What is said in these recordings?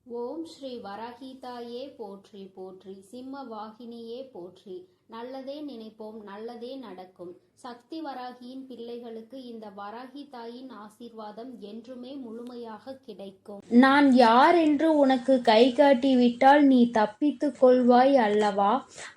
ஓம் ஸ்ரீ வராகிதாயே போற்றி போற்றி, சிம்ம வாகினியே போற்றி. நல்லதே நினைப்போம், நல்லதே நடக்கும். சக்தி வராகியின் பிள்ளைகளுக்கு இந்த வராகி தாயின் ஆசீர்வாதம் என்றுமே முழுமையாக கிடைக்கும். நான் யார் என்று உனக்கு கை காட்டிவிட்டால் நீ தப்பித்துக் கொள்வாய் அல்லவா?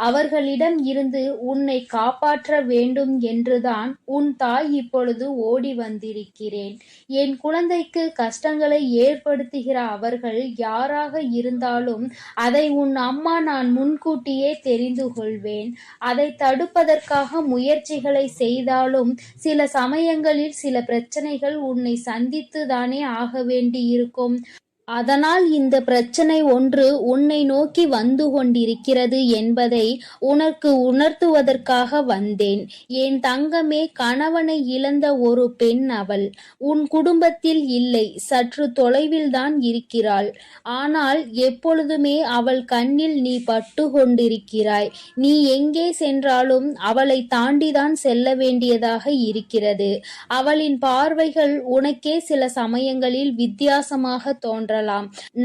அவர்களிடம் இருந்து உன்னை காப்பாற்ற வேண்டும் என்றுதான் உன் தாய் இப்பொழுது ஓடி வந்திருக்கிறேன். என் குழந்தைக்கு கஷ்டங்களை ஏற்படுத்துகிற அவர்கள் யாராக இருந்தாலும் அதை உன் அம்மா நான் முன்கூட்டியே தெரிந்து கொள்வேன். அதை தடுப்பதற்காக முயற்சிகளை செய்தாலும் சில சமயங்களில் சில பிரச்சனைகள் உன்னை சந்தித்துதானே ஆக வேண்டியிருக்கும். அதனால் இந்த பிரச்சனை ஒன்று உன்னை நோக்கி வந்து கொண்டிருக்கிறது என்பதை உனக்கு உணர்த்துவதற்காக வந்தேன். என் தங்கமே, கணவனை இழந்த ஒரு பெண் அவள். உன் குடும்பத்தில் இல்லை, சற்று தொலைவில்தான் இருக்கிறாள். ஆனால் எப்பொழுதுமே அவள் கண்ணில் நீ பட்டு கொண்டிருக்கிறாய். நீ எங்கே சென்றாலும் அவளை தாண்டிதான் செல்ல வேண்டியதாக இருக்கிறது. அவளின் பார்வைகள் உனக்கே சில சமயங்களில் வித்தியாசமாக தோன்றலாம்.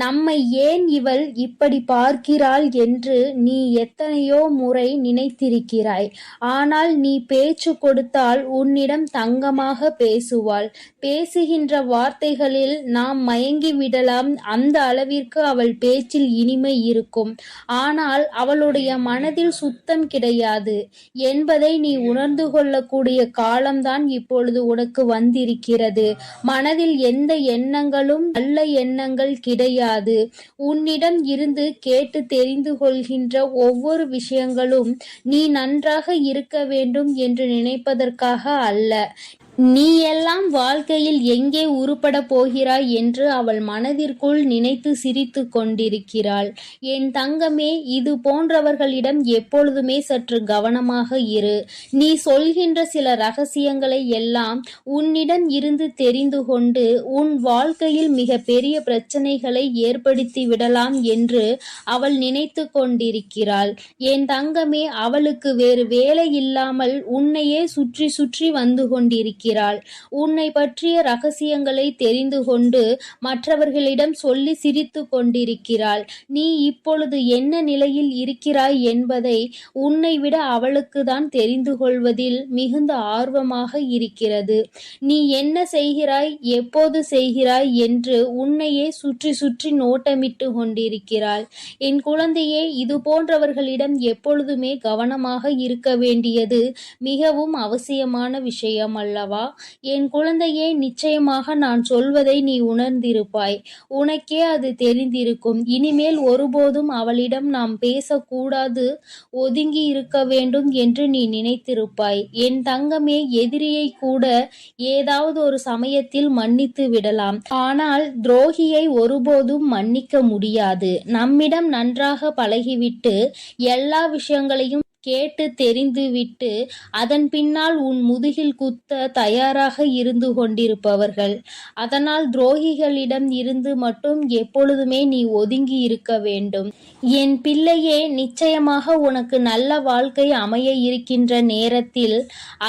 நம்மை ஏன் இவள் இப்படி பார்க்கிறாள் என்று நீ எத்தனையோ முறை நினைத்திருக்கிறாய். ஆனால் நீ பேச்சு கொடுத்தால் உன்னிடம் தங்கமாக பேசுவாள். பேசுகின்ற வார்த்தைகளில் நாம் மயங்கி விடலாம். அந்த அளவிற்கு அவள் பேச்சில் இனிமை இருக்கும். ஆனால் அவளுடைய மனதில் சுத்தம் கிடையாது என்பதை நீ உணர்ந்து கொள்ளக்கூடிய காலம்தான் இப்பொழுது உனக்கு வந்திருக்கிறது. மனதில் எந்த எண்ணங்களும் நல்ல எண்ணங்கள் கிடையாது. உன்னிடம் இருந்து கேட்டு தெரிந்து கொள்கின்ற ஒவ்வொரு விஷயங்களும் நீ நன்றாக இருக்க வேண்டும் என்று நினைப்பதற்காக அல்ல. நீ எல்லாம் வாழ்க்கையில் எங்கே உருப்பட போகிறாய் என்று அவள் மனதிற்குள் நினைத்து சிரித்து கொண்டிருக்கிறாள். என் தங்கமே, இது போன்றவர்களிடம் எப்பொழுதுமே சற்று கவனமாக இரு. நீ சொல்கின்ற சில ரகசியங்களை எல்லாம் உன்னிடம் இருந்து தெரிந்து கொண்டு உன் வாழ்க்கையில் மிக பெரிய பிரச்சனைகளை ஏற்படுத்தி விடலாம் என்று அவள் நினைத்து கொண்டிருக்கிறாள். என் தங்கமே, அவளுக்கு வேறு வேலை இல்லாமல் உன்னையே சுற்றி சுற்றி வந்து கொண்டிருக்கிறாள். உன்னை பற்றிய ரகசியங்களை தெரிந்து கொண்டு மற்றவர்களிடம் சொல்லி சிரித்து கொண்டிருக்கிறாள். நீ இப்பொழுது என்ன நிலையில் இருக்கிறாய் என்பதை உன்னை விட அவளுக்கு தான் தெரிந்து கொள்வதில் மிகுந்த ஆர்வமாக இருக்கிறது. நீ என்ன செய்கிறாய், எப்போது செய்கிறாய் என்று உன்னையே சுற்றி சுற்றி நோட்டமிட்டு கொண்டிருக்கிறாள். என் குழந்தையே, இது போன்றவர்களிடம் எப்பொழுதுமே கவனமாக இருக்க வேண்டியது மிகவும் அவசியமான விஷயம் அல்லவா? என் குழந்தையே, நிச்சயமாக நான் சொல்வதை நீ உணர்ந்திருப்பாய். உனக்கே அது தெரிந்திருக்கும். இனிமேல் ஒருபோதும் அவளிடம் நாம் பேசக்கூடாது, ஒதுங்கி இருக்க வேண்டும் என்று நீ நினைத்திருப்பாய். என் தங்கமே, எதிரியை கூட ஏதாவது ஒரு சமயத்தில் மன்னித்து விடலாம். ஆனால் துரோகியை ஒருபோதும் மன்னிக்க முடியாது. நம்மிடம் நன்றாக பழகிவிட்டு எல்லா விஷயங்களையும் கேட்டு தெரிந்துவிட்டு அதன் பின்னால் உன் முதுகில் குத்த தயாராக இருந்து கொண்டிருப்பவர்கள். அதனால் துரோகிகளிடம் இருந்து மட்டும் எப்பொழுதுமே நீ ஒதுங்கி இருக்க வேண்டும். என் பிள்ளையே, நிச்சயமாக உனக்கு நல்ல வாழ்க்கை அமைய இருக்கின்ற நேரத்தில்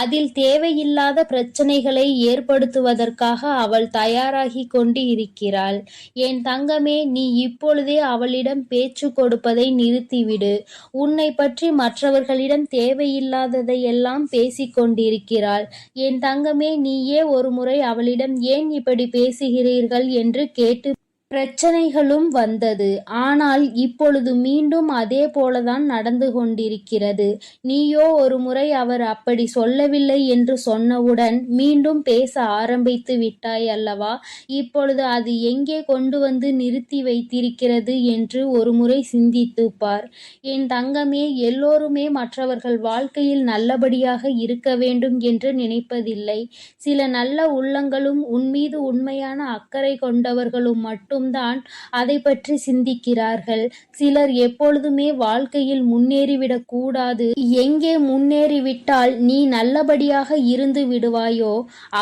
அதில் தேவையில்லாத பிரச்சனைகளை ஏற்படுத்துவதற்காக அவள் தயாராகி கொண்டு இருக்கிறாள். என் தங்கமே, நீ இப்பொழுதே அவளிடம் பேச்சு கொடுப்பதை நிறுத்திவிடு. உன்னை பற்றி மற்றவர்களிடம் தேவையில்லாததையெல்லாம் பேசிக் கொண்டிருக்கிறாள். என் தங்கமே, நீயே ஒரு முறை அவளிடம் ஏன் இப்படி பேசுகிறீர்கள் என்று கேட்டு பிரச்சனைகளும் வந்தது. ஆனால் இப்பொழுது மீண்டும் அதே போலதான் நடந்து கொண்டிருக்கிறது. நீயோ ஒரு முறை அவர் அப்படி சொல்லவில்லை என்று சொன்னவுடன் மீண்டும் பேச ஆரம்பித்து விட்டாய் அல்லவா? இப்பொழுது அது எங்கே கொண்டு வந்து நிறுத்தி வைத்திருக்கிறது என்று ஒரு முறை சிந்தித்துப் பார். என் தங்கமே, எல்லோருமே மற்றவர்கள் வாழ்க்கையில் நல்லபடியாக இருக்க வேண்டும் என்று நினைப்பதில்லை. சில நல்ல உள்ளங்களும் உன்மீது உண்மையான அக்கறை கொண்டவர்களும் மட்டும் தான் அதை பற்றி சிந்திக்கிறார்கள். சிலர் எப்பொழுதுமே வாழ்க்கையில் முன்னேறிவிடக் கூடாது, எங்கே முன்னேறிவிட்டால் நீ நல்லபடியாக இருந்து விடுவாயோ,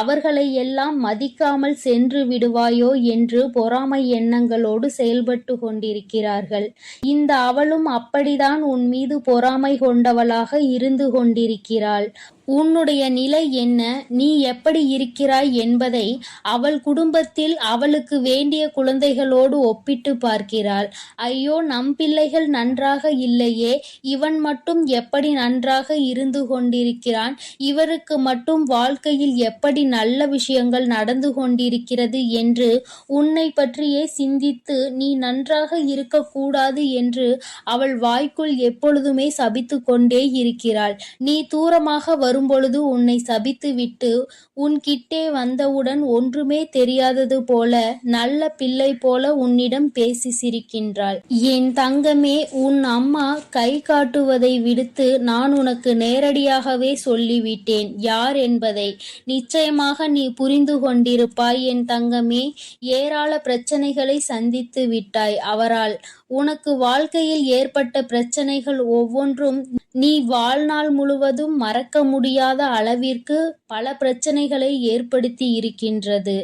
அவர்களை எல்லாம் மதிக்காமல் சென்று விடுவாயோ என்று பொறாமை எண்ணங்களோடு செயல்பட்டு கொண்டிருக்கிறார்கள். இந்த அவளும் அப்படிதான் உன் மீது பொறாமை கொண்டவளாக இருந்து கொண்டிருக்கிறாள். உன்னுடைய நிலை என்ன, நீ எப்படி இருக்கிறாய் என்பதை அவள் குடும்பத்தில் அவளுக்கு வேண்டிய குழந்தைகளோடு ஒப்பிட்டு பார்க்கிறாள். ஐயோ, நம் பிள்ளைகள் நன்றாக இல்லையே, இவன் மட்டும் எப்படி நன்றாக இருந்து கொண்டிருக்கிறான், இவருக்கு மட்டும் வாழ்க்கையில் எப்படி நல்ல விஷயங்கள் நடந்து கொண்டிருக்கிறது என்று உன்னை பற்றியே சிந்தித்து நீ நன்றாக இருக்கக்கூடாது என்று அவள் வாய்க்குள் எப்பொழுதுமே சபித்து கொண்டே இருக்கிறாள். நீ தூரமாக வரும்பொழுது உன்னை சபித்துவிட்டு உன் கிட்டே வந்தவுடன் ஒன்றுமே தெரியாதது போல நல்ல பிள்ளை போல உன்னிடம் பேசி சிரிக்கின்றாள். என் தங்கமே, உன் அம்மா கை காட்டுவதை விடுத்து நான் உனக்கு நேரடியாகவே சொல்லிவிட்டேன் யார் என்பதை. நிச்சயமாக நீ புரிந்து கொண்டிருப்பாய் என் தங்கமே. ஏராள பிரச்சனைகளை சந்தித்து விட்டாய் அவரால். உனக்கு வாழ்க்கையில் ஏற்பட்ட பிரச்சனைகள் ஒவ்வொன்றும் நீ வாழ்நாள் முழுவதும் மறக்க முடியாத அளவிற்கு பல பிரச்சனைகளை ஏற்படுத்தி இருக்கின்றது.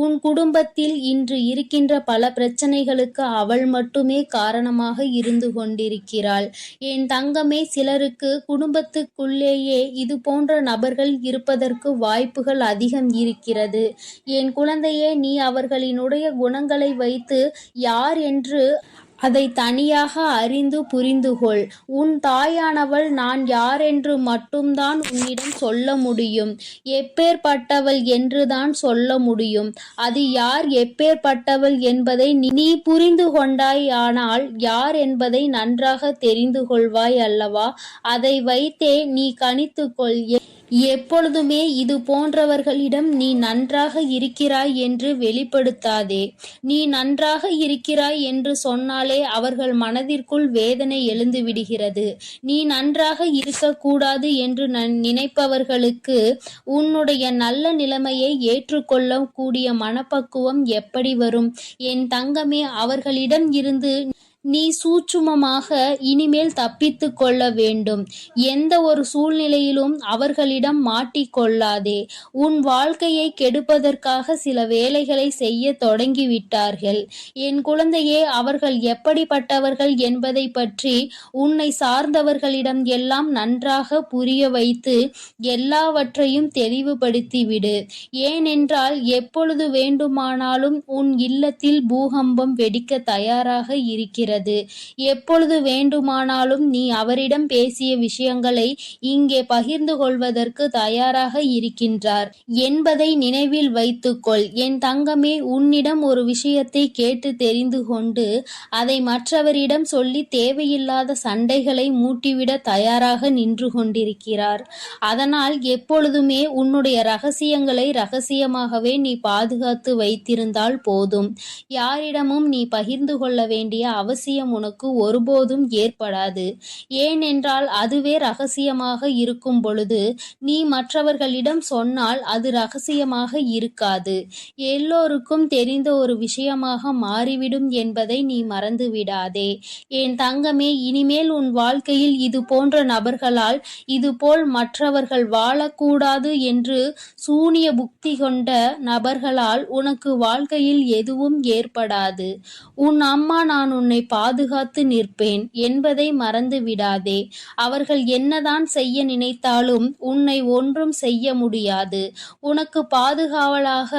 உன் குடும்பத்தில் இன்று இருக்கின்ற பல பிரச்சனைகளுக்கு அவள் மட்டுமே காரணமாக இருந்து கொண்டிருக்கிறாள். என் தங்கமே, சிலருக்கு குடும்பத்துக்குள்ளேயே இது போன்ற நபர்கள் இருப்பதற்கு வாய்ப்புகள் அதிகம் இருக்கிறது. என் குழந்தையே, நீ அவர்களினுடைய குணங்களை வைத்து யார் என்று அதை தனியாக அறிந்து புரிந்து கொள். உன் தாயானவள் நான் யாரென்று மட்டும்தான் உன்னிடம் சொல்ல முடியும். எப்பேற்பட்டவள் என்றுதான் சொல்ல முடியும். அது யார், எப்பேற்பட்டவள் என்பதை நீ புரிந்து கொண்டாயானால் யார் என்பதை நன்றாக தெரிந்து கொள்வாய் அல்லவா? அதை வைத்தே நீ கணித்துக்கொள். எப்பொழுதுமே இது போன்றவர்களிடம் நீ நன்றாக இருக்கிறாய் என்று வெளிப்படுத்தாதே. நீ நன்றாக இருக்கிறாய் என்று சொன்னாலே அவர்கள் மனதிற்குள் வேதனை எழுந்து விடுகிறது. நீ நன்றாக இருக்கக்கூடாது என்று நினைப்பவர்களுக்கு உன்னுடைய நல்ல நிலைமையை ஏற்றுக்கொள்ள கூடிய மனப்பக்குவம் எப்படி வரும்? என் தங்கமே, அவர்களிடம் இருந்து நீ சூட்சுமமாக இனிமேல் தப்பித்து கொள்ள வேண்டும். எந்த ஒரு சூழ்நிலையிலும் அவர்களிடம் மாட்டிக்கொள்ளாதே. உன் வாழ்க்கையை கெடுப்பதற்காக சில வேலைகளை செய்ய தொடங்கிவிட்டார்கள். என் குழந்தையே, அவர்கள் எப்படிப்பட்டவர்கள் என்பதை பற்றி உன்னை சார்ந்தவர்களிடம் எல்லாம் நன்றாக புரிய வைத்து எல்லாவற்றையும் தெளிவுபடுத்திவிடு. ஏனென்றால் எப்பொழுது வேண்டுமானாலும் உன் இல்லத்தில் பூகம்பம் வெடிக்க தயாராக இருக்கிறது. எப்பொழுது வேண்டுமானாலும் நீ அவரிடம் பேசிய விஷயங்களை இங்கே பகிர்ந்து கொள்வதற்கு தயாராக இருக்கின்றார் என்பதை நினைவில் வைத்துக்கொள். என் தங்கமே, உன்னிடம் ஒரு விஷயத்தை கேட்டு தெரிந்து கொண்டு அதை மற்றவரிடம் சொல்லி தேவையில்லாத சண்டைகளை மூட்டிவிட தயாராக நின்று கொண்டிருக்கிறார். அதனால் எப்பொழுதுமே உன்னுடைய ரகசியங்களை ரகசியமாகவே நீ பாதுகாத்து வைத்திருந்தால் போதும். யாரிடமும் நீ பகிர்ந்து கொள்ள வேண்டிய அவசியம் உனக்கு ஒருபோதும் ஏற்படாது. ஏனென்றால் அதுவே ரகசியமாக இருக்கும் பொழுது நீ மற்றவர்களிடம் சொன்னால் அது ரகசியமாக இருக்காது. எல்லோருக்கும் தெரிந்த ஒரு விஷயமாக மாறிவிடும் என்பதை நீ மறந்து விடாதே. என் தங்கமே, இனிமேல் உன் வாழ்க்கையில் இது போன்ற நபர்களால் இதுபோல் மற்றவர்கள் வாழக்கூடாது என்று சூனிய புக்தி கொண்ட நபர்களால் உனக்கு வாழ்க்கையில் எதுவும் ஏற்படாது. உன் அம்மா நான் உன்னை பாதுகாத்து நிற்பேன் என்பதை மறந்து விடாதே. அவர்கள் என்னதான் செய்ய நினைத்தாலும் உன்னை ஒன்றும் செய்ய முடியாது. உனக்கு பாதுகாவலாக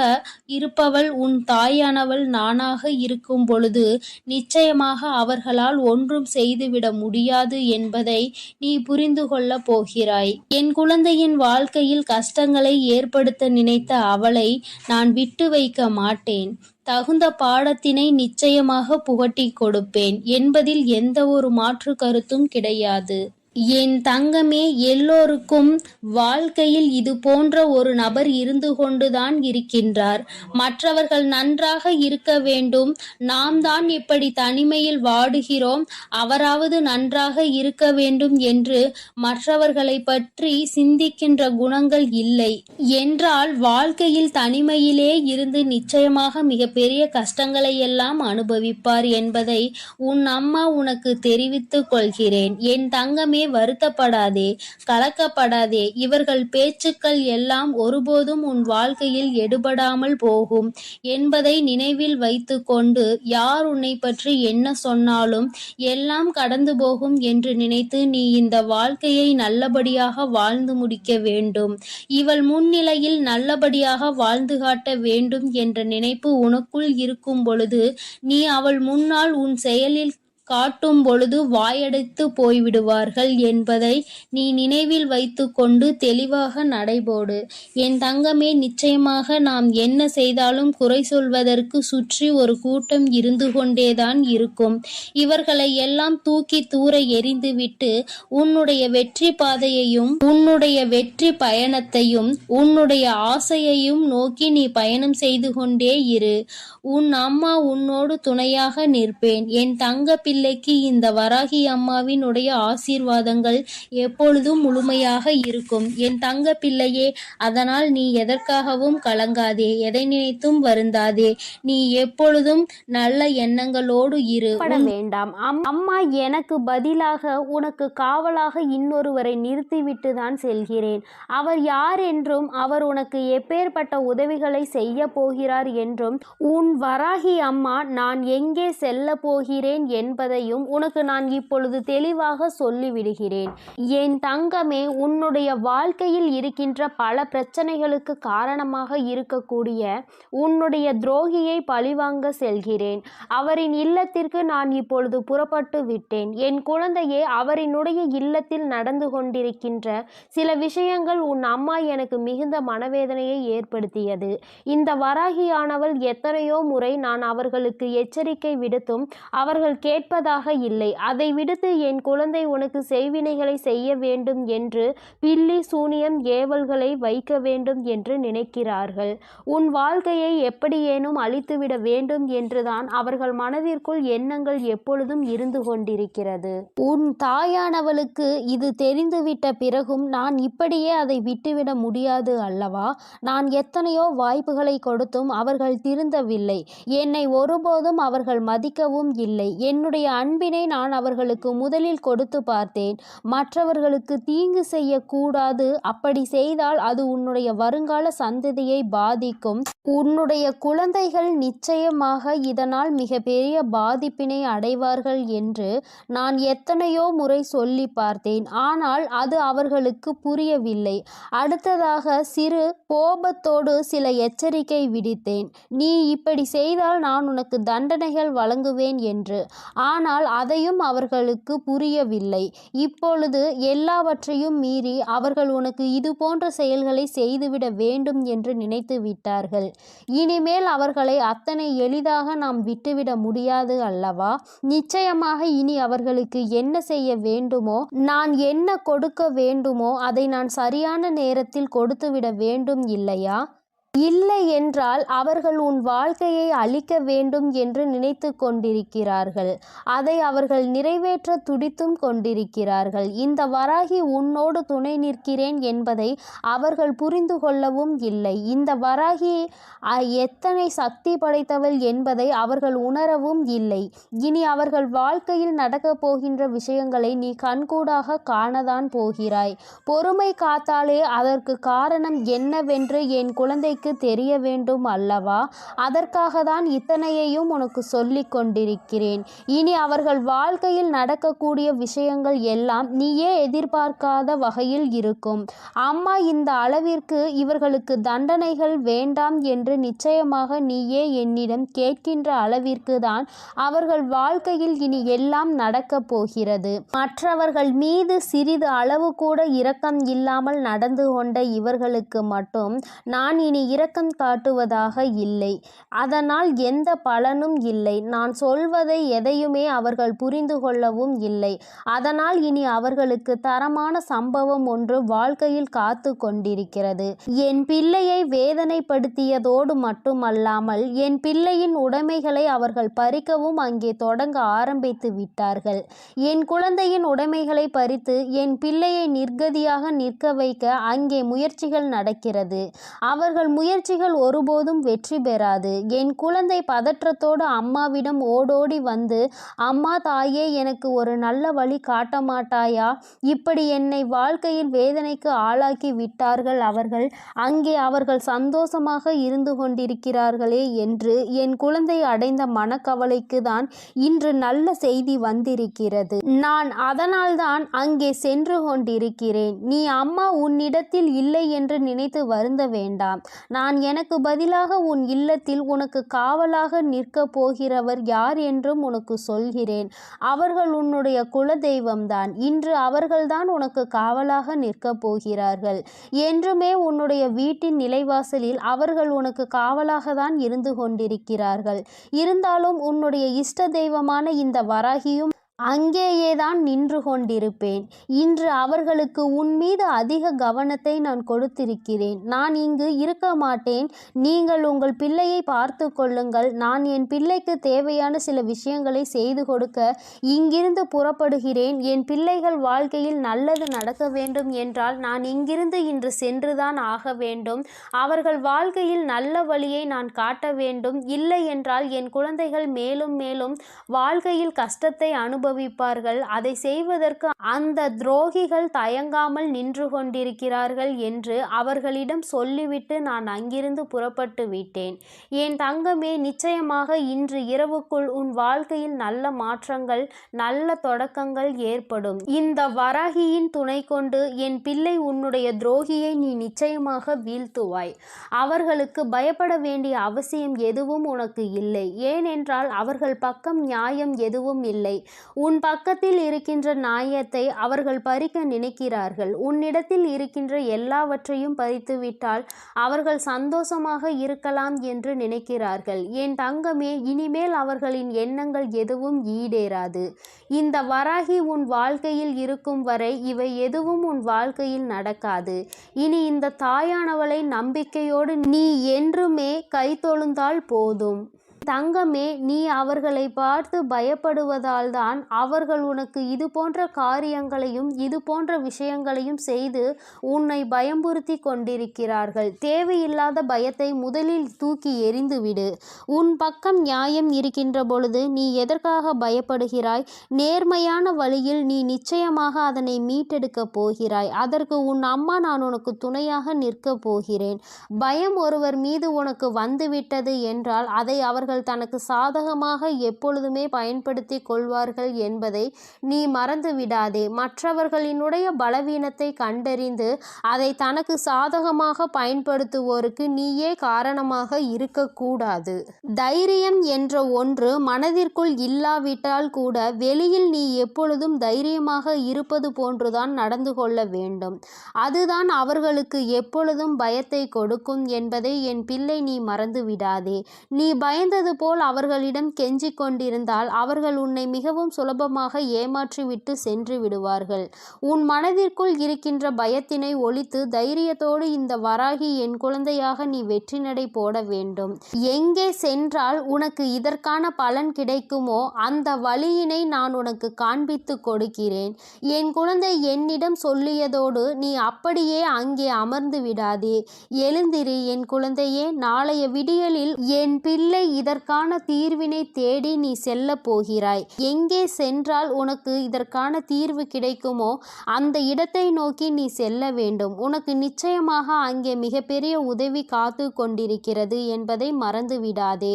இருப்பவள் உன் தாயானவள் நானாக இருக்கும் பொழுது நிச்சயமாக அவர்களால் ஒன்றும் செய்துவிட முடியாது என்பதை நீ புரிந்து கொள்ள போகிறாய். என் குழந்தையின் வாழ்க்கையில் கஷ்டங்களை ஏற்படுத்த நினைத்த அவளை நான் விட்டு வைக்க மாட்டேன். தகுந்த பாடத்தினை நிச்சயமாக புகட்டிக் கொடுப்பேன் என்பதில் எந்த ஒரு மாற்று கருத்தும் கிடையாது. என் தங்கமே, எல்லோருக்கும் வாழ்க்கையில் இது போன்ற ஒரு நபர் இருந்து கொண்டுதான் இருக்கின்றார். மற்றவர்கள் நன்றாக இருக்க வேண்டும், நாம் தான் இப்படி தனிமையில் வாடுகிறோம், அவராவது நன்றாக இருக்க வேண்டும் என்று மற்றவர்களை பற்றி சிந்திக்கின்ற குணங்கள் இல்லை என்றால் வாழ்க்கையில் தனிமையிலே இருந்து நிச்சயமாக மிகப்பெரிய கஷ்டங்களை எல்லாம் அனுபவிப்பார் என்பதை உன் அம்மா உனக்கு தெரிவித்துக் கொள்கிறேன். என் தங்கமே, மனமே வருத்தப்படாதே, கலக்கப்படாதே. இவர்கள் பேச்சுக்கள் எல்லாம் ஒருபோதும் உன் வாழ்க்கையில் எடுபடாமல் போகும் என்பதை நினைவில் வைத்து கொண்டு, யார் உன்னை பற்றி என்ன சொன்னாலும் எல்லாம் கடந்து போகும் என்று நினைத்து நீ இந்த வாழ்க்கையை நல்லபடியாக வாழ்ந்து முடிக்க வேண்டும். இவள் முன்னிலையில் நல்லபடியாக வாழ்ந்து காட்ட வேண்டும் என்ற நினைப்பு உனக்குள் இருக்கும் பொழுது, நீ அவள் முன்னால் உன் செயலில் காட்டும் பொழுது வாயடைத்து போய்விடுவார்கள் என்பதை நீ நினைவில் வைத்து கொண்டு தெளிவாக நடைபோடு. என் தங்கமே, நிச்சயமாக நாம் என்ன செய்தாலும் குறை சொல்வதற்கு சுற்றி ஒரு கூட்டம் இருந்து கொண்டேதான் இருக்கும். இவர்களை எல்லாம் தூக்கி தூர எறிந்துவிட்டு உன்னுடைய வெற்றி பாதையையும் உன்னுடைய வெற்றி பயணத்தையும் உன்னுடைய ஆசையையும் நோக்கி நீ பயணம் செய்து கொண்டே இரு. உன் அம்மா உன்னோடு துணையாக நிற்பேன். என் தங்க பிள்ளைக்கு இந்த வராகி அம்மாவினுடைய ஆசீர்வாதங்கள் எப்பொழுதும் முழுமையாக இருக்கும். என் தங்க பிள்ளையே, அதனால் நீ எதற்காகவும் கலங்காதே, எதை நினைத்தும் வருந்தாதே. நீ எப்பொழுதும் நல்ல எண்ணங்களோடு இரு. வேண்டாம். அம்மா எனக்கு பதிலாக உனக்கு காவலாக இன்னொருவரை நிறுத்திவிட்டு தான் செல்கிறேன். அவர் யார் என்றும் அவர் உனக்கு எப்பேற்பட்ட உதவிகளை செய்ய போகிறார் என்றும் உன் வராகி அம்மா நான் எங்கே செல்ல போகிறேன் என்பதையும் உனக்கு நான் இப்பொழுது தெளிவாக சொல்லிவிடுகிறேன். என் தங்கமே, உன்னுடைய வாழ்க்கையில் இருக்கின்ற பல பிரச்சனைகளுக்கு காரணமாக இருக்கக்கூடிய உன்னுடைய துரோகியை பழிவாங்க செல்கிறேன். அவரின் இல்லத்திற்கு நான் இப்பொழுது புறப்பட்டு விட்டேன். என் குழந்தையே, அவரினுடைய இல்லத்தில் நடந்து கொண்டிருக்கின்ற சில விஷயங்கள் உன் அம்மா எனக்கு மிகுந்த மனவேதனையை ஏற்படுத்தியது. இந்த வராகியானவள் எத்தனையோ முறை நான் அவர்களுக்கு எச்சரிக்கை விடுத்தும் அவர்கள் கேட்பதாக இல்லை. அதை விடுத்து என் குழந்தை உனக்கு செய்வினைகளை செய்ய வேண்டும் என்று பில்லி சூனியம் ஏவல்களை வைக்க வேண்டும் என்று நினைக்கிறார்கள். உன் வாழ்க்கையை எப்படியேனும் அழித்துவிட வேண்டும் என்றுதான் அவர்கள் மனதிற்குள் எண்ணங்கள் எப்பொழுதும் இருந்து கொண்டிருக்கிறது. உன் தாயானவளுக்கு இது தெரிந்துவிட்ட பிறகும் நான் இப்படியே அதை விட்டுவிட முடியாது அல்லவா? நான் எத்தனையோ வாய்ப்புகளை கொடுத்தும் அவர்கள் திருந்தவில்லை. என்னை ஒருபோதும் அவர்கள் மதிக்கவும் இல்லை. என்னுடைய அன்பினை நான் அவர்களுக்கு முதலில் கொடுத்து பார்த்தேன். மற்றவர்களுக்கு தீங்கு செய்யக்கூடாது, அப்படி செய்தால் அது உன்னுடைய வருங்கால சந்ததியை பாதிக்கும். உன்னுடைய குழந்தைகள் நிச்சயமாக இதனால் மிகப்பெரிய பாதிப்பினை அடைவார்கள் என்று நான் எத்தனையோ முறை சொல்லி பார்த்தேன். ஆனால் அது அவர்களுக்கு புரியவில்லை. அடுத்ததாக சிறு கோபத்தோடு சில எச்சரிக்கை விடுத்தேன். நீ இப்படி செய்தால் நான் உனக்கு தண்டனைகள் வழங்குவேன் என்று. ஆனால் அதையும் அவர்களுக்கு புரியவில்லை. இப்பொழுது எல்லாவற்றையும் மீறி அவர்கள் உனக்கு இது போன்ற செயல்களை செய்துவிட வேண்டும் என்று நினைத்து விட்டார்கள். இனிமேல் அவர்களை அத்தனை எளிதாக நாம் விட்டுவிட முடியாது அல்லவா? நிச்சயமாக இனி அவர்களுக்கு என்ன செய்ய வேண்டுமோ, நான் என்ன கொடுக்க வேண்டுமோ அதை நான் சரியான நேரத்தில் கொடுத்துவிட வேண்டும் இல்லையா? இல்லை என்றால் அவர்கள் உன் வாழ்க்கையை அழிக்க வேண்டும் என்று நினைத்து கொண்டிருக்கிறார்கள். அதை அவர்கள் நிறைவேற்ற துடித்தும் கொண்டிருக்கிறார்கள். இந்த வராகி உன்னோடு துணை நிற்கிறேன் என்பதை அவர்கள் புரிந்து கொள்ளவும் இல்லை. இந்த வராகி எத்தனை சக்தி படைத்தவள் என்பதை அவர்கள் உணரவும் இல்லை. இனி அவர்கள் வாழ்க்கையில் நடக்கப் போகின்ற விஷயங்களை நீ கண்கூடாக காணதான் போகிறாய். பொறுமை காத்தாலே அதற்கு காரணம் என்னவென்று என் குழந்தை தெரிய வேண்டும் அல்லவா? அதற்காக தான் இத்தனையையும் உனக்கு சொல்லிக் கொண்டிருக்கிறேன். இனி அவர்கள் வாழ்க்கையில் நடக்கக்கூடிய விஷயங்கள் எல்லாம் நீயே எதிர்பார்க்காத வகையில் இருக்கும். அம்மா இந்த அளவிற்கு இவர்களுக்கு தண்டனைகள் வேண்டாம் என்று நிச்சயமாக நீயே என்னிடம் கேட்கின்ற அளவிற்கு தான் அவர்கள் வாழ்க்கையில் இனி எல்லாம் நடக்கப் போகிறது. மற்றவர்கள் மீது சிறிது அளவு கூட இரக்கம் இல்லாமல் நடந்து கொண்ட இவர்களுக்கு மட்டும் நான் இனி இரக்கம் காட்டுவதாக இல்லை. அதனால் எந்த பலனும் இல்லை. நான் சொல்வதை எதையுமே அவர்கள் புரிந்து கொள்ளவும் இல்லை. அதனால் இனி அவர்களுக்கு தரமான சம்பவம் ஒன்று வாழ்க்கையில் காத்து கொண்டிருக்கிறது. என் பிள்ளையை வேதனைப்படுத்தியதோடு மட்டுமல்லாமல் என் பிள்ளையின் உடைமைகளை அவர்கள் பறிக்கவும் அங்கே தொடங்க ஆரம்பித்து விட்டார்கள். என் குழந்தையின் உடைமைகளை பறித்து என் பிள்ளையை நிர்கதியாக நிற்க வைக்க அங்கே முயற்சிகள் நடக்கிறது. அவர்கள் முயற்சிகள் ஒருபோதும் வெற்றி பெறாது. என் குழந்தை பதற்றத்தோடு அம்மாவிடம் ஓடோடி வந்து, அம்மா தாயே, எனக்கு ஒரு நல்ல வழி காட்ட மாட்டாயா? இப்படி என்னை வாழ்க்கையில் வேதனைக்கு ஆளாக்கி விட்டார்கள் அவர்கள். அங்கே அவர்கள் சந்தோஷமாக இருந்து கொண்டிருக்கிறார்களே என்று என் குழந்தை அடைந்த மனக்கவலைக்கு தான் இன்று நல்ல செய்தி வந்திருக்கிறது. நான் அதனால்தான் அங்கே சென்று கொண்டிருக்கிறேன். நீ அம்மா உன்னிடத்தில் இல்லை என்று நினைத்து வருந்த வேண்டாம். நான் எனக்கு பதிலாக உன் இல்லத்தில் உனக்கு காவலாக நிற்கப் போகிறவர் யார் என்றும் உனக்கு சொல்கிறேன். அவர்கள் உன்னுடைய குலதெய்வம்தான். இன்று அவர்கள்தான் உனக்கு காவலாக நிற்கப் போகிறார்கள். என்றுமே உன்னுடைய வீட்டின் நிலைவாசலில் அவர்கள் உனக்கு காவலாக தான் இருந்து கொண்டிருக்கிறார்கள். இருந்தாலும் உன்னுடைய இஷ்ட தெய்வமான இந்த வராகியும் அங்கேயேதான் நின்று கொண்டிருப்பேன். இன்று அவர்களுக்கு உன் மீது அதிக கவனத்தை நான் கொடுத்திருக்கிறேன். நான் இங்கு இருக்க மாட்டேன். நீங்கள் உங்கள் பிள்ளையை பார்த்து கொள்ளுங்கள். நான் என் பிள்ளைக்கு தேவையான சில விஷயங்களை செய்து கொடுக்க இங்கிருந்து புறப்படுகிறேன். என் பிள்ளைகள் வாழ்க்கையில் நல்லது நடக்க வேண்டும் என்றால் நான் இங்கிருந்து இன்று சென்றுதான் ஆக வேண்டும். அவர்கள் வாழ்க்கையில் நல்ல வழியை நான் காட்ட வேண்டும். இல்லை என்றால் என் குழந்தைகள் மேலும் மேலும் வாழ்க்கையில் கஷ்டத்தை அனுபவிப்பார்கள். அதை செய்வதற்கு அந்த துரோகிகள் தயங்காமல் நின்று கொண்டிருக்கிறார்கள் என்று அவர்களிடம் சொல்லிவிட்டு நான் அங்கிருந்து புறப்பட்டு விட்டேன். என் தங்கமே, நிச்சயமாக இன்று இரவுக்குள் உன் வாழ்க்கையில் நல்ல மாற்றங்கள், நல்ல தொடக்கங்கள் ஏற்படும். இந்த வராகியின் துணை கொண்டு என் பிள்ளை உன்னுடைய துரோகியை நீ நிச்சயமாக வீழ்த்துவாய். அவர்களுக்கு பயப்பட வேண்டிய அவசியம் எதுவும் உனக்கு இல்லை. ஏனென்றால் அவர்கள் பக்கம் நியாயம் எதுவும் இல்லை. உன் பக்கத்தில் இருக்கின்ற நியாயத்தை அவர்கள் பறிக்க நினைக்கிறார்கள். உன்னிடத்தில் இருக்கின்ற எல்லாவற்றையும் பறித்துவிட்டால் அவர்கள் சந்தோஷமாக இருக்கலாம் என்று நினைக்கிறார்கள். என் தங்கமே, இனிமேல் அவர்களின் எண்ணங்கள் எதுவும் ஈடேறாது. இந்த வராகி உன் வாழ்க்கையில் இருக்கும் வரை இவை எதுவும் உன் வாழ்க்கையில் நடக்காது. இனி இந்த தாயானவளை நம்பிக்கையோடு நீ என்றுமே கைதொழுந்தால் போதும். தங்கமே, நீ அவர்களை பார்த்து பயப்படுவதால் தான் அவர்கள் உனக்கு இது போன்ற காரியங்களையும் இது போன்ற விஷயங்களையும் செய்து உன்னை பயம்புறுத்தி கொண்டிருக்கிறார்கள். தேவையில்லாத பயத்தை முதலில் தூக்கி எறிந்துவிடு. உன் பக்கம் நியாயம் இருக்கின்ற பொழுது நீ எதற்காக பயப்படுகிறாய்? நேர்மையான வழியில் நீ நிச்சயமாக அதனை மீட்டெடுக்கப் போகிறாய். அதற்கு உன் அம்மா நான் உனக்கு துணையாக நிற்கப் போகிறேன். பயம் ஒருவர் மீது உனக்கு வந்துவிட்டது என்றால் அதை அவர்கள் தனக்கு சாதகமாக எப்பொழுதுமே பயன்படுத்தி கொள்வார்கள் என்பதை நீ மறந்து விடாதே. மற்றவர்களினுடைய பலவீனத்தை கண்டறிந்து அதை தனக்கு சாதகமாக பயன்படுத்துவோருக்கு நீயே காரணமாக இருக்கக்கூடாது. தைரியம் என்ற ஒன்று மனதிற்குள் இல்லாவிட்டால் கூட வெளியில் நீ எப்பொழுதும் தைரியமாக இருப்பது போன்றுதான் நடந்து கொள்ள வேண்டும். அதுதான் அவர்களுக்கு எப்பொழுதும் பயத்தை கொடுக்கும் என்பதை என் பிள்ளை நீ மறந்து விடாதே. நீ பயந்தது போல் அவர்களிடம் கெஞ்சிக் கொண்டிருந்தால் அவர்கள் உன்னை மிகவும் சுலபமாக ஏமாற்றிவிட்டு சென்று விடுவார்கள். உன் மனதிற்குள் இருக்கின்ற பயத்தினை ஒழித்து தைரியத்தோடு இந்த வராகி என் குழந்தையாக நீ வெற்றி நடை போட வேண்டும். எங்கே சென்றால் உனக்கு இதற்கான பலன் கிடைக்குமோ அந்த வழியினை நான் உனக்கு காண்பித்து கொடுக்கிறேன். என் குழந்தை என்னிடம் சொல்லியதோடு நீ அப்படியே அங்கே அமர்ந்து விடாதே. எழுந்திரு என் குழந்தையே. நாளைய விடியலில் என் பிள்ளை இதற்கான தீர்வினை தேடி நீ செல்ல போகிறாய். எங்கே சென்றால் உனக்கு இதற்கான தீர்வு கிடைக்குமோ அந்த இடத்தை நோக்கி நீ செல்ல வேண்டும். உனக்கு நிச்சயமாக அங்கே மிகப்பெரிய உதவி காத்து கொண்டிருக்கிறது என்பதை மறந்து விடாதே.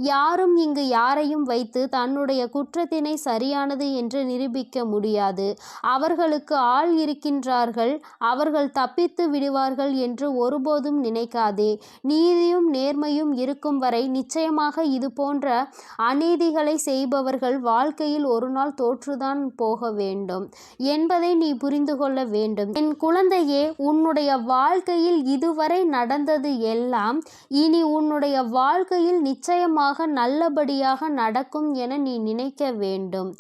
யாரும் இங்கு யாரையும் வைத்து தன்னுடைய குற்றத்தினை சரியானது என்று நிரூபிக்க முடியாது. அவர்களுக்கு ஆள் இருக்கின்றார்கள். அவர்கள் தப்பித்து விடுவார்கள் என்று ஒருபோதும் நினைக்காதே. நீதியும் நேர்மையும் இருக்கும் வரை நிச்சயமாக இது போன்ற அநீதிகளை செய்பவர்கள் வாழ்க்கையில் ஒரு நாள் தோற்றுதான் போக வேண்டும் என்பதை நீ புரிந்து கொள்ள வேண்டும். என் குழந்தையே, உன்னுடைய வாழ்க்கையில் இதுவரை நடந்தது எல்லாம் இனி உன்னுடைய வாழ்க்கையில் நிச்சயமாக நல்லபடியாக நடக்கும் என நீ நினைக்க வேண்டும்.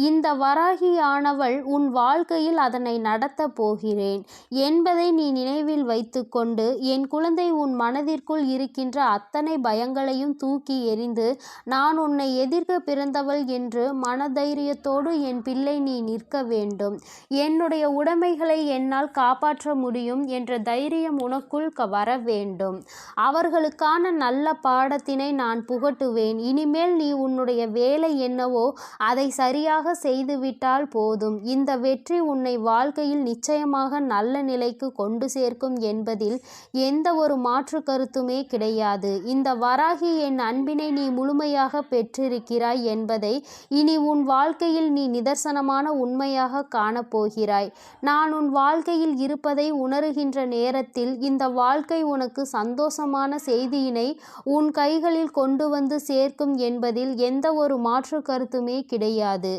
இந்த வராகியானவள் உன் வாழ்க்கையில் அதனை நடத்த போகிறேன் என்பதை நீ நினைவில் வைத்துக்கொண்டு என் குழந்தை உன் மனதிற்குள் இருக்கின்ற அத்தனை பயங்களையும் தூக்கி எறி பிரிந்து நான் உன்னை எதிர்க்க பிறந்தவள் என்று மனதைரியத்தோடு என் பிள்ளை நீ நிற்க வேண்டும். என்னுடைய உடைமைகளை என்னால் காப்பாற்ற முடியும் என்ற தைரியம் உனக்குள் வர வேண்டும். அவர்களுக்கான நல்ல பாடத்தினை நான் புகட்டுவேன். இனிமேல் நீ உன்னுடைய வேலை என்னவோ அதை சரியாக செய்துவிட்டால் போதும். இந்த வெற்றி உன்னை வாழ்க்கையில் நிச்சயமாக நல்ல நிலைக்கு கொண்டு சேர்க்கும் என்பதில் எந்த ஒரு மாற்று கருத்துமே கிடையாது. இந்த வராகி என் அன்பினை நீ முழுமையாக பெற்றிருக்கிறாய் என்பதை இனி உன் வாழ்க்கையில் நீ நிதர்சனமான உண்மையாக காணப்போகிறாய். நான் உன் வாழ்க்கையில் இருப்பதை உணருகின்ற நேரத்தில் இந்த வாழ்க்கை உனக்கு சந்தோஷமான செய்தியினை உன் கைகளில் கொண்டு வந்து சேர்க்கும் என்பதில் எந்த ஒரு மாற்று கருத்துமே கிடையாது.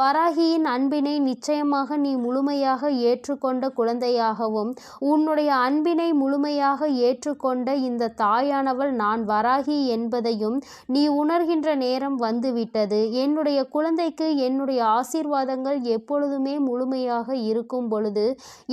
வராகியின் அன்பினை நிச்சயமாக நீ முழுமையாக ஏற்றுக்கொண்ட குழந்தையாகவும் உன்னுடைய அன்பினை முழுமையாக ஏற்றுக்கொண்ட இந்த தாயானவள் நான் வராகி என்பதையும் நீ உணர்கின்ற நேரம் வந்துவிட்டது. என்னுடைய குழந்தைக்கு என்னுடைய ஆசீர்வாதங்கள் எப்பொழுதுமே முழுமையாக இருக்கும் பொழுது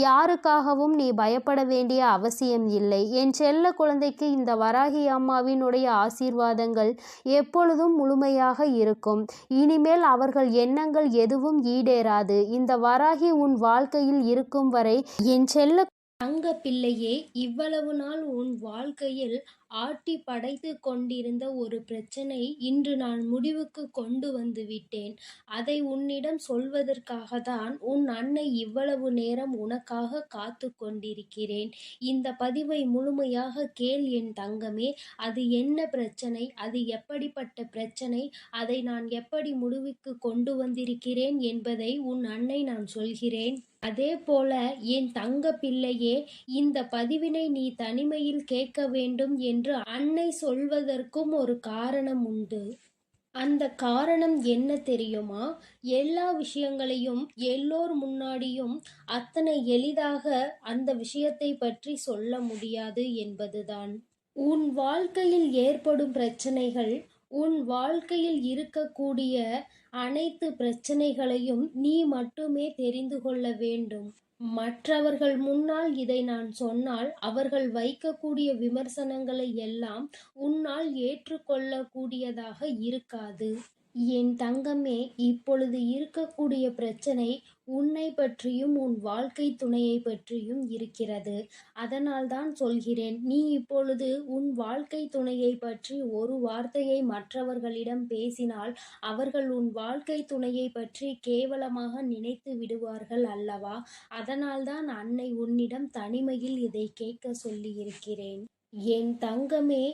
யாருக்காகவும் நீ பயப்பட வேண்டிய அவசியம் இல்லை. என் செல்ல குழந்தைக்கு இந்த வராகி அம்மாவினுடைய ஆசீர்வாதங்கள் எப்பொழுதும் முழுமையாக இருக்கும். இனிமேல் அவர்கள் எண்ணங்கள் எதுவும் ஈடேறாது. இந்த வராகி உன் வாழ்க்கையில் இருக்கும் வரை என் செல்ல தங்க பிள்ளையே, இவ்வளவு நாள் உன் வாழ்க்கையில் ஆட்டி படைத்து கொண்டிருந்த ஒரு பிரச்சனை இன்று நான் முடிவுக்கு கொண்டு வந்து விட்டேன். அதை உன்னிடம் சொல்வதற்காக தான் உன் அன்னை இவ்வளவு நேரம் உனக்காக காத்து கொண்டிருக்கிறேன். இந்த பதிவை முழுமையாக கேள் என் தங்கமே. அது என்ன பிரச்சனை, அது எப்படிப்பட்ட பிரச்சனை, அதை நான் எப்படி முடிவுக்கு கொண்டு வந்திருக்கிறேன் என்பதை உன் அன்னை நான் சொல்கிறேன். அதே போல என் தங்க பிள்ளையே, இந்த பதிவினை நீ தனிமையில் கேட்க வேண்டும் என்று அன்னை சொல்வதற்கும் ஒரு காரணம் உண்டு. அந்த காரணம் என்ன தெரியுமா? எல்லா விஷயங்களையும் எல்லோர் முன்னாடியும் அத்தனை எளிதாக அந்த விஷயத்தை பற்றி சொல்ல முடியாது என்பதுதான். உன் வாழ்க்கையில் ஏற்படும் பிரச்சனைகள், உன் வாழ்க்கையில் இருக்கக்கூடிய அனைத்து பிரச்சனைகளையும் நீ மட்டுமே தெரிந்து கொள்ள வேண்டும். மற்றவர்கள் முன்னால் இதை நான் சொன்னால் அவர்கள் வைக்கக்கூடிய விமர்சனங்களை எல்லாம் உன்னால் ஏற்றுக்கொள்ளக்கூடியதாக இருக்காது. என் தங்கமே, இப்பொழுது இருக்கக்கூடிய பிரச்சனை உன்னை பற்றியும் உன் வாழ்க்கை துணையை பற்றியும் இருக்கிறது. அதனால்தான் சொல்கிறேன், நீ இப்பொழுது உன் வாழ்க்கை துணையை பற்றி ஒரு வார்த்தையை மற்றவர்களிடம் பேசினால் அவர்கள் உன் வாழ்க்கை துணையை பற்றி கேவலமாக நினைத்து விடுவார்கள் அல்லவா? அதனால்தான் அன்னை உன்னிடம் தனிமையில் இதை கேட்க சொல்லியிருக்கிறேன். என் தங்கமே,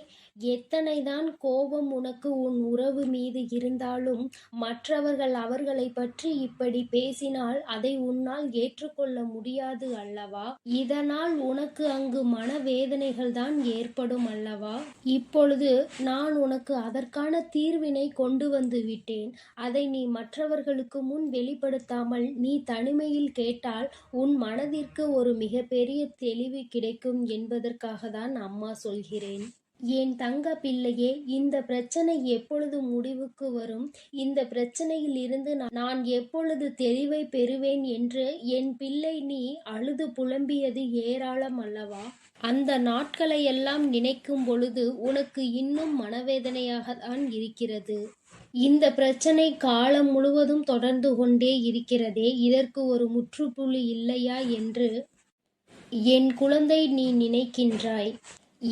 எத்தனைதான் கோபம் உனக்கு உன் உறவு மீது இருந்தாலும் மற்றவர்கள் அவர்களை பற்றி இப்படி பேசினால் அதை உன்னால் ஏற்றுக்கொள்ள முடியாது அல்லவா? இதனால் உனக்கு அங்கு மனவேதனைகள் தான் ஏற்படும் அல்லவா? இப்பொழுது நான் உனக்கு அதற்கான தீர்வினை கொண்டு வந்து விட்டேன். அதை நீ மற்றவர்களுக்கு முன் வெளிப்படுத்தாமல் நீ தனிமையில் கேட்டால் உன் மனதிற்கு ஒரு மிகப்பெரிய தெளிவு கிடைக்கும் என்பதற்காக தான் அம்மா சொல்கிறேன். என் தங்க பிள்ளையே, இந்த பிரச்சனை எப்பொழுது முடிவுக்கு வரும், இந்த பிரச்சனையில் இருந்து நான் எப்பொழுது தெளிவை பெறுவேன் என்று என் பிள்ளை நீ அழுது புலம்பியது ஏராளம் அல்லவா? அந்த நாட்களை எல்லாம் நினைக்கும் பொழுது உனக்கு இன்னும் மனவேதனையாக தான் இருக்கிறது. இந்த பிரச்சனை காலம் முழுவதும் தொடர்ந்து கொண்டே இருக்கிறதே, இதற்கு ஒரு முற்றுப்புள்ளி இல்லையா என்று என் குழந்தை நீ நினைக்கின்றாய்.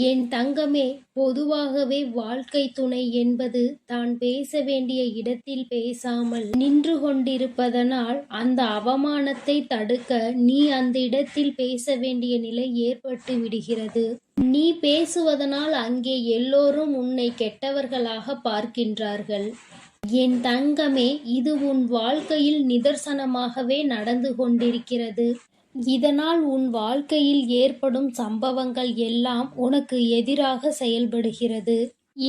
என் தங்கமே, பொதுவாகவே வாழ்க்கை துணை என்பது தான் பேச வேண்டிய இடத்தில் பேசாமல் நின்று கொண்டிருப்பதனால் அந்த அவமானத்தை தடுக்க நீ அந்த இடத்தில் பேச வேண்டிய நிலை ஏற்பட்டு விடுகிறது. நீ பேசுவதனால் அங்கே எல்லோரும் உன்னை கெட்டவர்களாக பார்க்கின்றார்கள். என் தங்கமே, இது உன் வாழ்க்கையில் நிதர்சனமாகவே நடந்து கொண்டிருக்கிறது. இதனால் உன் வாழ்க்கையில் ஏற்படும் சம்பவங்கள் எல்லாம் உனக்கு எதிராக செயல்படுகிறது.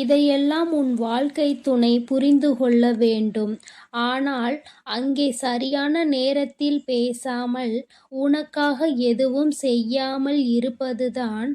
இதையெல்லாம் உன் வாழ்க்கை துணை புரிந்து கொள்ள வேண்டும். ஆனால் அங்கே சரியான நேரத்தில் பேசாமல் உனக்காக எதுவும் செய்யாமல் இருப்பதுதான்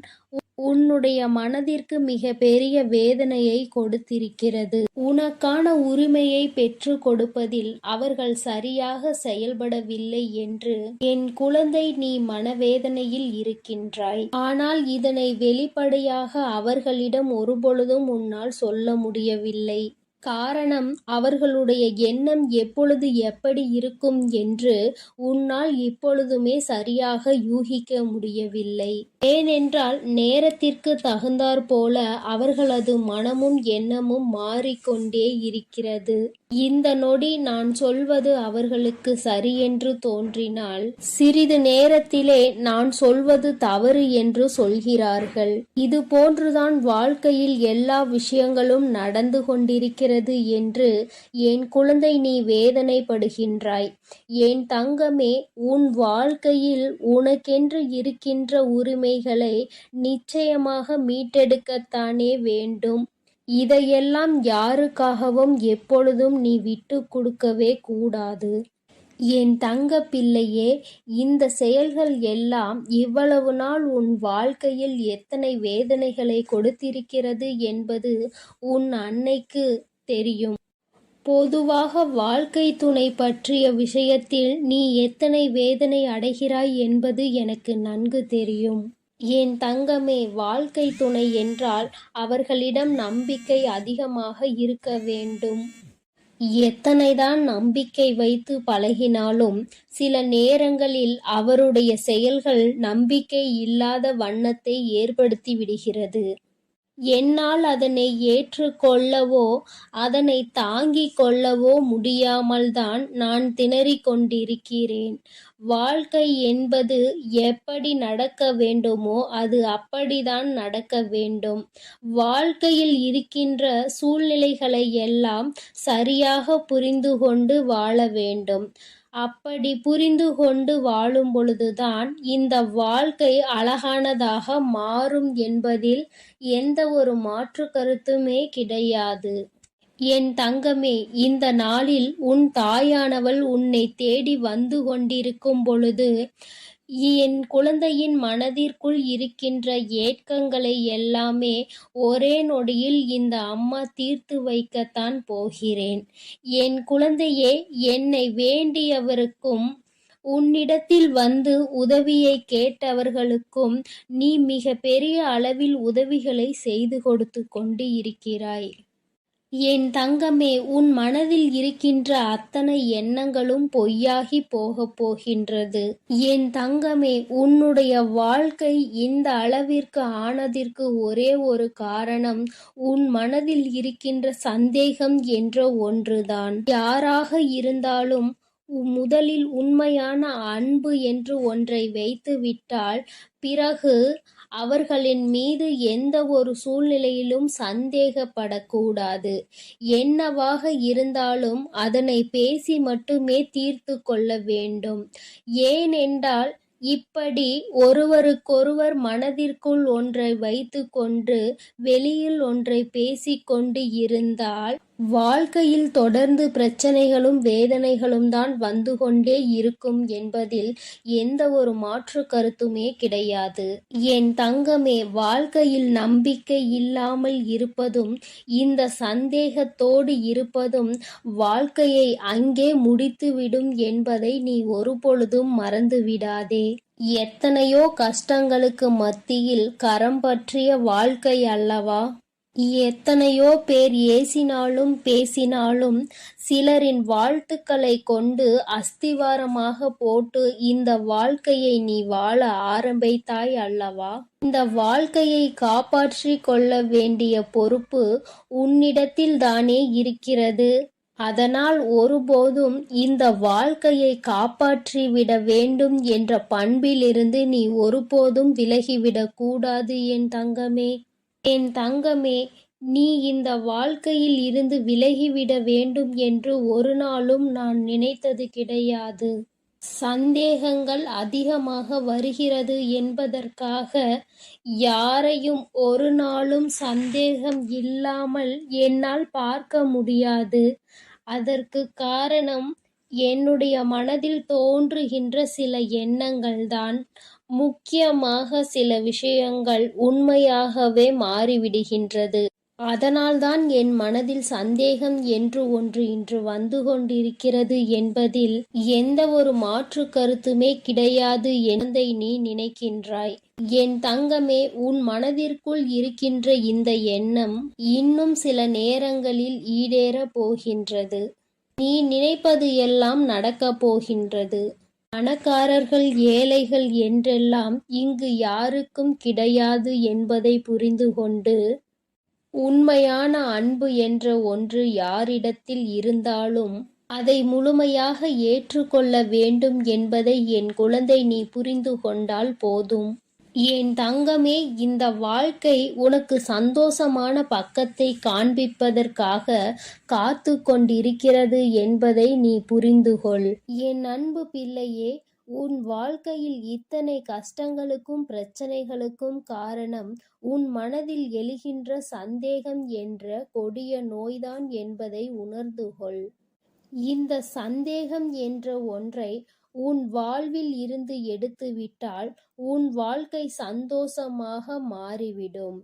உன்னுடைய மனதிற்கு மிக பெரிய வேதனையை கொடுத்திருக்கிறது. உனக்கான உரிமையை பெற்று கொடுப்பதில் அவர்கள் சரியாக செயல்படவில்லை என்று என் குழந்தை நீ மனவேதனையில் இருக்கின்றாய். ஆனால் இதனை வெளிப்படையாக அவர்களிடம் ஒருபொழுதும் உன்னால் சொல்ல முடியவில்லை. காரணம், அவர்களுடைய எண்ணம் எப்பொழுது எப்படி இருக்கும் என்று உன்னால் இப்பொழுதுமே சரியாக யூகிக்க முடியவில்லை. ஏனென்றால் நேரத்திற்கு தகுந்தாற்போல அவர்களது மனமும் எண்ணமும் மாறிக்கொண்டே இருக்கிறது. இந்த நொடி நான் சொல்வது அவர்களுக்கு சரியென்று தோன்றினால் சிறிது நேரத்திலே நான் சொல்வது தவறு என்று சொல்கிறார்கள். இது போன்றுதான் வாழ்க்கையில் எல்லா விஷயங்களும் நடந்து கொண்டிருக்கிறது என்று என் குழந்தை நீ வேதனைப்படுகின்றாய். என் தங்கமே, உன் வாழ்க்கையில் உனக்கென்று இருக்கின்ற உரிமைகளை நிச்சயமாக மீட்டெடுக்கத்தானே வேண்டும். இதையெல்லாம் யாருக்காகவும் எப்பொழுதும் நீ விட்டு கொடுக்கவே கூடாது. என் தங்க பிள்ளையே, இந்த செயல்கள் எல்லாம் இவ்வளவு நாள் உன் வாழ்க்கையில் எத்தனை வேதனைகளை கொடுத்திருக்கிறது என்பது உன் அன்னைக்கு தெரியும். பொதுவாக வாழ்க்கை துணை பற்றிய விஷயத்தில் நீ எத்தனை வேதனை அடைகிறாய் என்பது எனக்கு நன்கு தெரியும். என் தங்கமே, வாழ்க்கை துணை என்றால் அவர்களிடம் நம்பிக்கை அதிகமாக இருக்க வேண்டும். எத்தனைதான் நம்பிக்கை வைத்து பழகினாலும் சில நேரங்களில் அவருடைய செயல்கள் நம்பிக்கை இல்லாத வண்ணத்தை ஏற்படுத்தி விடுகிறது. என்னால் அதனை ஏற்றுக்கொள்ளவோ அதனை தாங்கிக் கொள்ளவோ முடியாமல்தான் நான் திணறிக் கொண்டிருக்கிறேன். வாழ்க்கை என்பது எப்படி நடக்க வேண்டுமோ அது அப்படிதான் நடக்க வேண்டும். வாழ்க்கையில் இருக்கின்ற சூழ்நிலைகளை எல்லாம் சரியாக புரிந்து கொண்டு வாழ வேண்டும். அப்படி புரிந்து கொண்டு வாழும் பொழுதுதான் இந்த வாழ்க்கை அழகானதாக மாறும் என்பதில் எந்த ஒரு மாற்று கருத்துமே கிடையாது. என் தங்கமே, இந்த நாளில் உன் தாயானவள் உன்னை தேடி வந்து கொண்டிருக்கும் பொழுது என் குழந்தையின் மனதிற்குள் இருக்கின்ற ஏக்கங்களை எல்லாமே ஒரே நொடியில் இந்த அம்மா தீர்த்து வைக்கத்தான் போகிறேன். என் குழந்தையே, என்னை வேண்டியவருக்கும் உன்னிடத்தில் வந்து உதவியை கேட்டவர்களுக்கும் நீ மிக பெரிய அளவில் உதவிகளை செய்து கொடுத்து கொண்டு இருக்கிறாய். என் தங்கமே, உன் மனதில் இருக்கின்ற அத்தனை எண்ணங்களும் பொய்யாகி போகப் போகின்றது. என் தங்கமே, உன்னுடைய வாழ்க்கை இந்த அளவிற்கு ஆனதற்கு ஒரே ஒரு காரணம் உன் மனதில் இருக்கின்ற சந்தேகம் என்ற ஒன்றுதான். யாராக இருந்தாலும் முதலில் உண்மையான அன்பு என்று ஒன்றை வைத்து விட்டால் பிறகு அவர்களின் மீது எந்த ஒரு சூழ்நிலையிலும் சந்தேகப்படக்கூடாது. என்னவாக இருந்தாலும் அதனை பேசி மட்டுமே தீர்த்து கொள்ள வேண்டும். ஏனென்றால் இப்படி ஒருவருக்கொருவர் மனதிற்குள் ஒன்றை வைத்து கொண்டு வெளியில் ஒன்றை பேசிக்கொண்டு இருந்தால் வாழ்க்கையில் தொடர்ந்து பிரச்சனைகளும் வேதனைகளும் தான் வந்து கொண்டே இருக்கும் என்பதில் எந்த ஒரு மாற்று கருத்துமே கிடையாது. என் தங்கமே, வாழ்க்கையில் நம்பிக்கை இல்லாமல் இருப்பதும் இந்த சந்தேகத்தோடு இருப்பதும் வாழ்க்கையை அங்கே முடித்துவிடும் என்பதை நீ ஒருபொழுதும் மறந்து விடாதே. எத்தனையோ கஷ்டங்களுக்கு மத்தியில் கரம் பற்றிய வாழ்க்கை அல்லவா? எத்தனையோ பேர் ஏசினாலும் பேசினாலும் சிலரின் வாழ்த்துக்களை கொண்டு அஸ்திவாரமாக போட்டு இந்த வாழ்க்கையை நீ வாழ ஆரம்பித்தாய் அல்லவா? இந்த வாழ்க்கையை காப்பாற்றி கொள்ள வேண்டிய பொறுப்பு உன்னிடத்தில் தானே இருக்கிறது. அதனால் ஒருபோதும் இந்த வாழ்க்கையை காப்பாற்றிவிட வேண்டும் என்ற பண்பிலிருந்து நீ ஒருபோதும் விலகிவிடக் கூடாது என் தங்கமே. என் தங்கமே, நீ இந்த வாழ்க்கையில் இருந்து விலகிவிட வேண்டும் என்று ஒரு நாளும் நான் நினைத்தது கிடையாது. சந்தேகங்கள் அதிகமாக வருகிறது என்பதற்காக யாரையும் ஒரு நாளும் சந்தேகம் இல்லாமல் என்னால் பார்க்க முடியாது. அதற்கு காரணம் என்னுடைய மனதில் தோன்றுகின்ற சில எண்ணங்கள்தான் முக்கியமாக சில விஷயங்கள் உண்மையாகவே மாறிவிடுகின்றது. அதனால்தான் என் மனதில் சந்தேகம் என்று ஒன்று இன்று வந்து கொண்டிருக்கிறது என்பதில் எந்த ஒரு மாற்று கருத்துமே கிடையாது என்பதை நீ நினைக்கின்றாய். என் தங்கமே, உன் மனதிற்குள் இருக்கின்ற இந்த எண்ணம் இன்னும் சில நேரங்களில் ஈடேறப் போகின்றது. நீ நினைப்பது எல்லாம் நடக்கப் போகின்றது. பணக்காரர்கள் ஏழைகள் என்றெல்லாம் இங்கு யாருக்கும் கிடையாது என்பதை புரிந்து கொண்டு, உண்மையான அன்பு என்ற ஒன்று யாரிடத்தில் இருந்தாலும் அதை முழுமையாக ஏற்றுக்கொள்ள வேண்டும் என்பதை என் குழந்தை நீ புரிந்து கொண்டால் போதும். என் தங்கமே, இந்த வாழ்க்கை உனக்கு சந்தோஷமான பக்கத்தை காண்பிப்பதற்காக காத்து கொண்டிருக்கிறது என்பதை நீ புரிந்து கொள். என் அன்பு பிள்ளையே, உன் வாழ்க்கையில் இத்தனை கஷ்டங்களுக்கும் பிரச்சனைகளுக்கும் காரணம் உன் மனதில் எழுகின்ற சந்தேகம் என்ற கொடிய நோய்தான் என்பதை உணர்ந்து கொள். இந்த சந்தேகம் என்ற ஒன்றை உன் வாழ்வில் இருந்து எடுத்துவிட்டால் உன் வாழ்க்கை சந்தோஷமாக மாறிவிடும்.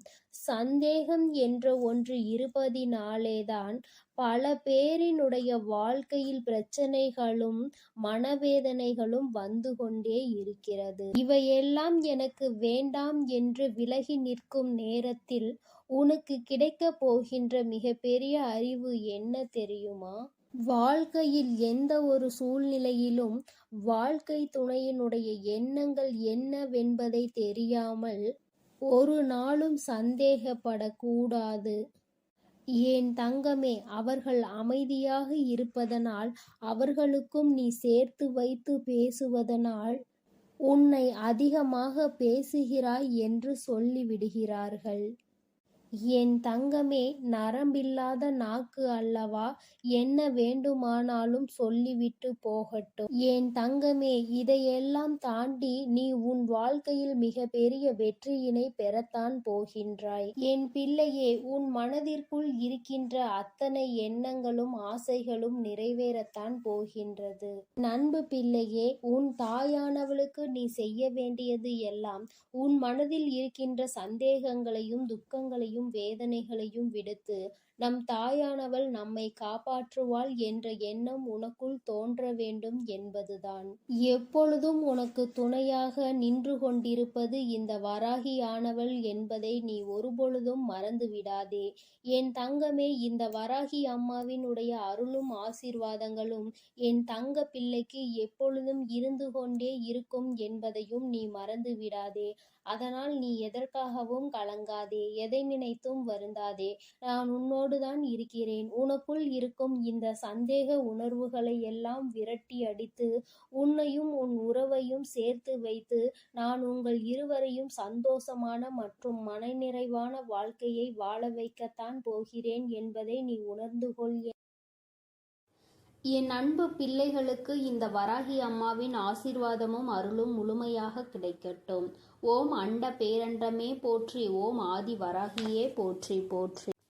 சந்தேகம் என்ற ஒன்று இருப்பதினாலேதான் பல பேரினுடைய வாழ்க்கையில் பிரச்சனைகளும் மனவேதனைகளும் வந்து கொண்டே இருக்கிறது. இவையெல்லாம் எனக்கு வேண்டாம் என்று விலகி நிற்கும் நேரத்தில் உனக்கு கிடைக்கப் போகின்ற மிகப்பெரிய அறிவு என்ன தெரியுமா? வாழ்க்கையில் எந்த ஒரு சூழ்நிலையிலும் வாழ்க்கை துணையினுடைய எண்ணங்கள் என்னவென்பதை தெரியாமல் ஒரு நாளும் சந்தேகப்படக்கூடாது. என் தங்கமே, அவர்கள் அமைதியாக இருப்பதனால், அவர்களுக்கும் நீ சேர்த்து வைத்து பேசுவதனால் உன்னை அதிகமாக பேசுகிறாய் என்று சொல்லிவிடுகிறார்கள். என் தங்கமே, நரம்பில்லாத நாக்கு அல்லவா, என்ன வேண்டுமானாலும் சொல்லிவிட்டு போகட்டும். என் தங்கமே, இதையெல்லாம் தாண்டி நீ உன் வாழ்க்கையில் மிக பெரிய வெற்றியினை பெறத்தான் போகின்றாய். என் பிள்ளையே, உன் மனதிற்குள் இருக்கின்ற அத்தனை எண்ணங்களும் ஆசைகளும் நிறைவேறத்தான் போகின்றது. நண்பு பிள்ளையே, உன் தாயானவளுக்கு நீ செய்ய வேண்டியது எல்லாம் உன் மனதில் இருக்கின்ற சந்தேகங்களையும் துக்கங்களையும் வேதனைகளையும் விடுத்து நம் தாயானவள் நம்மை காப்பாற்றுவாள் என்ற எண்ணம் உனக்குள் தோன்ற வேண்டும் என்பதுதான். எப்பொழுதும் உனக்கு துணையாக நின்று கொண்டிருப்பது இந்த வராகியானவள் என்பதை நீ ஒருபொழுதும் மறந்து விடாதே. என் தங்கமே, இந்த வராகி அம்மாவினுடைய அருளும் ஆசீர்வாதங்களும் என் தங்க பிள்ளைக்கு எப்பொழுதும் இருந்து கொண்டே இருக்கும் என்பதையும் நீ மறந்து விடாதே. அதனால் நீ எதற்காகவும் கலங்காதே, எதை நினைத்தும் வருந்தாதே. நான் உன்னோடு தான் இருக்கிறேன். உனக்குள் இருக்கும் இந்த சந்தேக உணர்வுகளை எல்லாம் விரட்டி அடித்து உன்னையும் உன் உறவையும் சேர்த்து வைத்து நான் உங்கள் இருவரையும் சந்தோஷமான மற்றும் மனநிறைவான வாழ்க்கையை வாழ வைக்கத்தான் போகிறேன் என்பதை நீ உணர்ந்து கொள். என் அன்பு பிள்ளைகளுக்கு இந்த வராகி அம்மாவின் ஆசீர்வாதமும் அருளும் முழுமையாக கிடைக்கட்டும். ஓம் அண்ட பேரண்டமே போற்றி, ஓம் ஆதி வராகியே போற்றி போற்றி.